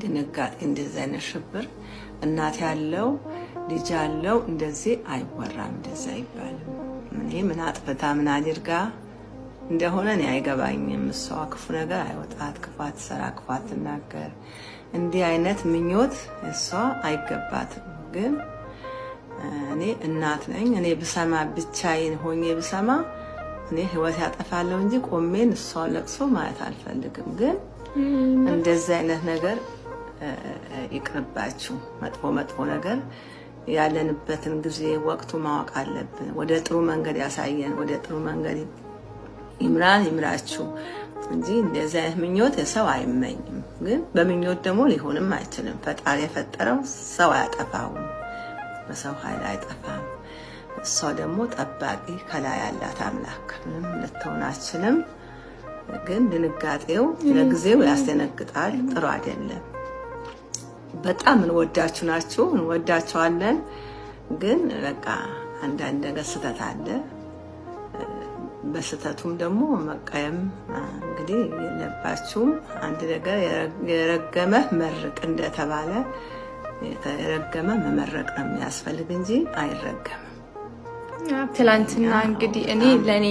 ድንጋጤ እንደዚህ አይነት ሽብር እናት ያለው ልጅ ያለው እንደዚህ አይወራም እንደዚህ አይባልም እኔ ምን አጥፍታ ምን አድርጋ እንደሆነ እኔ አይገባኝም እሷ ክፉ ነገር አይወጣት ክፋት ሰራ ክፋት ተናገር እንዲህ አይነት ምኞት እሷ አይገባትም ግን እኔ እናት ነኝ እኔ ብሰማ ብቻዬን ሆኜ ብሰማ እኔ ህይወት ያጠፋለሁ እንጂ ቆሜን እሷ ለቅሶ ማለት አልፈልግም ግን እንደዚህ አይነት ነገር ይቅርባችሁ መጥፎ ነገር ያለንበትን ጊዜ ወቅቱ ማወቅ አለብን ወደ ጥሩ መንገድ ያሳየን ወደ ጥሩ መንገድ ይምራችሁ እንጂ እንደዚህ አይነት ምኞት ሰው አይመኝም ግን በምኞት ደግሞ ሊሆንም አይችልም ፈጣሪ የፈጠረው ሰው ያጠፋው በሰው ኃይል አይጠፋም እሷ ደግሞ ጠባቂ ከላይ ያላት አምላክ ምንም ልትሆናችንም ግን ድንጋጤው ለጊዜው ያስደነግጣል ጥሩ አይደለም በጣም እንወዳችሁ ናችሁ እንወዳችኋለን ግን በቃ አንዳንድ ነገር ስተት አለ በስተቱም ደግሞ መቀየም እንግዲህ የለባችሁም አንድ ነገር የረገመ መርቅ እንደተባለ የተረገመ መመረቅ ነው የሚያስፈልግ እንጂ አይረገምም ትላንትና እንግዲህ እኔ ለኔ